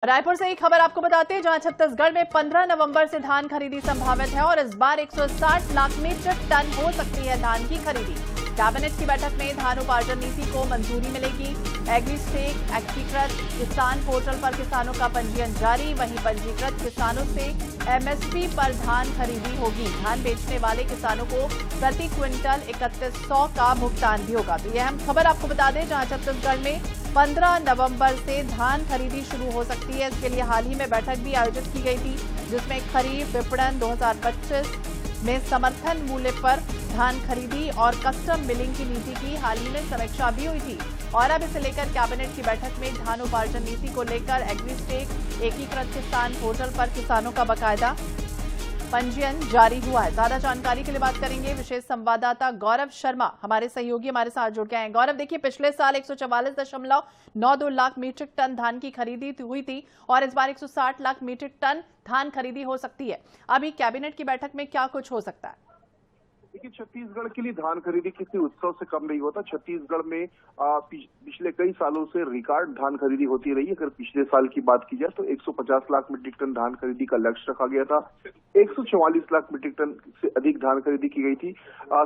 रायपुर से एक खबर आपको बताते हैं, जहां छत्तीसगढ़ में 15 नवंबर से धान खरीदी संभावित है और इस बार 160 लाख मीट्रिक टन हो सकती है धान की खरीदी। कैबिनेट की बैठक में धान उपार्जन नीति को मंजूरी मिलेगी। एग्रीस्टेक एकीकृत किसान पोर्टल पर किसानों का पंजीयन जारी। वहीं पंजीकृत किसानों से एमएसपी पर धान खरीदी होगी। धान बेचने वाले किसानों को प्रति क्विंटल 3100 का भुगतान भी होगा। तो यह अहम खबर आपको बता दें, जहां छत्तीसगढ़ में 15 नवंबर से धान खरीदी शुरू हो सकती है। इसके लिए हाल ही में बैठक भी आयोजित की गई थी, जिसमें खरीफ विपणन 2025 में समर्थन मूल्य पर धान खरीदी और कस्टम मिलिंग की नीति की हाल ही में समीक्षा भी हुई थी। और अब इसे लेकर कैबिनेट की बैठक में धान उपार्जन नीति को लेकर एग्रीस्टेक एकीकृत किसान पोर्टल पर किसानों का बाकायदा पंजीयन जारी हुआ है। ज्यादा जानकारी के लिए बात करेंगे विशेष संवाददाता गौरव शर्मा, हमारे सहयोगी हमारे साथ जुड़ गए हैं। गौरव, देखिए, पिछले साल 144.92 लाख मीट्रिक टन धान की खरीदी हुई थी और इस बार 160 लाख मीट्रिक टन धान खरीदी हो सकती है। अभी कैबिनेट की बैठक में क्या कुछ हो सकता है? देखिए, छत्तीसगढ़ के लिए धान खरीदी किसी उत्सव से कम नहीं होता। छत्तीसगढ़ में पिछले कई सालों से रिकॉर्ड धान खरीदी होती रही है। अगर पिछले साल की बात की जाए तो 150 लाख मीट्रिक टन धान खरीदी का लक्ष्य रखा गया था। 144 लाख मीट्रिक टन से अधिक धान खरीदी की गई थी।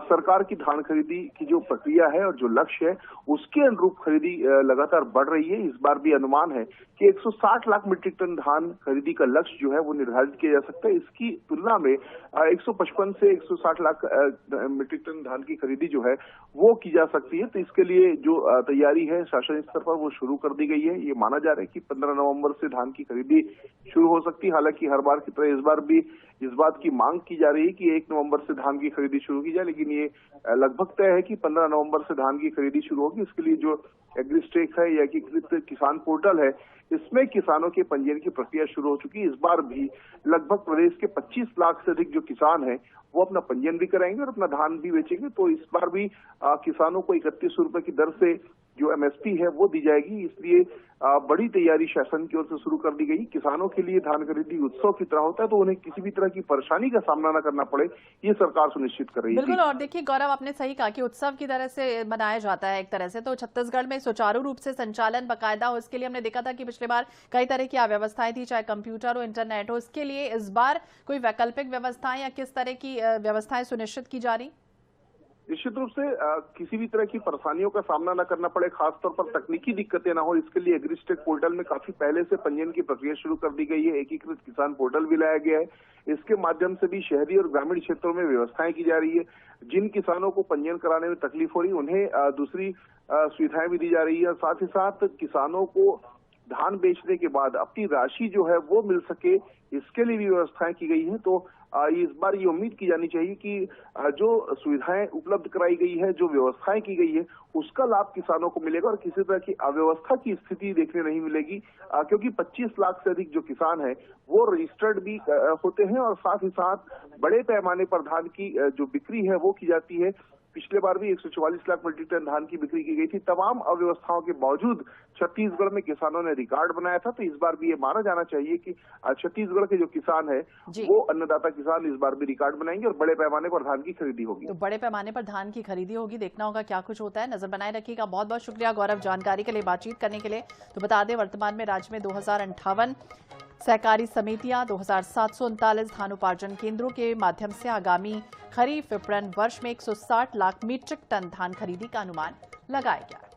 सरकार की धान खरीदी की जो प्रक्रिया है और जो लक्ष्य है, उसके अनुरूप खरीदी लगातार बढ़ रही है। इस बार भी अनुमान है कि 160 लाख मीट्रिक टन धान खरीदी का लक्ष्य जो है वो निर्धारित किया जा सकता है। इसकी तुलना में 155 से 160 लाख मीट्रिक टन धान की खरीदी जो है वो की जा सकती है। तो इसके लिए जो तैयारी है शासन स्तर पर वो शुरू कर दी गई है। ये माना जा रहा है कि 15 नवंबर से धान की खरीदी शुरू हो सकती है। हालांकि हर बार की तरह इस बार भी इस बात की मांग की जा रही है कि 1 नवंबर से धान की खरीदी शुरू की जाए, लेकिन ये लगभग तय है कि 15 नवंबर से धान की खरीदी शुरू होगी। इसके लिए जो एग्रीस्टेक है या एकीकृत किसान पोर्टल है, इसमें किसानों के पंजीयन की प्रक्रिया शुरू हो चुकी है। इस बार भी लगभग प्रदेश के 25 लाख से अधिक जो किसान हैं वो अपना पंजीयन भी कराएंगे और अपना धान भी बेचेंगे। तो इस बार भी किसानों को 3100 रुपए की दर से जो एमएसपी है वो दी जाएगी। इसलिए बड़ी तैयारी शासन की ओर से शुरू कर दी गई। किसानों के लिए धान खरीदी उत्सव की तरह होता है, तो उन्हें किसी भी तरह की परेशानी का सामना न करना पड़े, ये सरकार सुनिश्चित कर रही है। बिल्कुल। और देखिए गौरव, आपने सही कहा कि उत्सव की तरह से मनाया जाता है एक तरह से, तो छत्तीसगढ़ में सुचारू रूप से संचालन बाकायदा हो, इसके लिए हमने देखा था कि पिछले बार कई तरह की अव्यवस्थाएं थी, चाहे कंप्यूटर हो, इंटरनेट हो। इसके लिए इस बार कोई वैकल्पिक व्यवस्थाएं या किस तरह की व्यवस्थाएं सुनिश्चित की जा रही? निश्चित रूप से किसी भी तरह की परेशानियों का सामना न करना पड़े, खासतौर पर तकनीकी दिक्कतें ना हो, इसके लिए एग्रीस्टेक पोर्टल में काफी पहले से पंजीयन की प्रक्रिया शुरू कर दी गई है। एकीकृत किसान पोर्टल भी लाया गया है। इसके माध्यम से भी शहरी और ग्रामीण क्षेत्रों में व्यवस्थाएं की जा रही है। जिन किसानों को पंजीयन कराने में तकलीफ हो रही है उन्हें दूसरी सुविधाएं भी दी जा रही है। साथ ही साथ किसानों को धान बेचने के बाद अपनी राशि जो है वो मिल सके, इसके लिए भी व्यवस्थाएं की गई है। तो इस बार ये उम्मीद की जानी चाहिए कि जो सुविधाएं उपलब्ध कराई गई है, जो व्यवस्थाएं की गई है, उसका लाभ किसानों को मिलेगा और किसी तरह की अव्यवस्था की स्थिति देखने नहीं मिलेगी। क्योंकि 25 लाख से अधिक जो किसान है वो रजिस्टर्ड भी होते हैं और साथ ही साथ बड़े पैमाने पर धान की जो बिक्री है वो की जाती है। पिछले बार भी 144 लाख मीट्रिक टन धान की बिक्री की गई थी। तमाम अव्यवस्थाओं के बावजूद छत्तीसगढ़ में किसानों ने रिकॉर्ड बनाया था। तो इस बार भी ये माना जाना चाहिए कि छत्तीसगढ़ के जो किसान है वो अन्नदाता किसान इस बार भी रिकॉर्ड बनाएंगे और बड़े पैमाने पर धान की खरीदी होगी। तो बड़े पैमाने पर धान की खरीदी होगी, देखना होगा क्या कुछ होता है। नजर बनाए रखिएगा। बहुत बहुत शुक्रिया गौरव, जानकारी के लिए, बातचीत करने के लिए। तो बता दें, वर्तमान में राज्य में 2058 सहकारी समितियां, 2739 धान उपार्जन केंद्रों के माध्यम से आगामी खरीफ विपणन वर्ष में 160 लाख मीट्रिक टन धान खरीदी का अनुमान लगाया गया।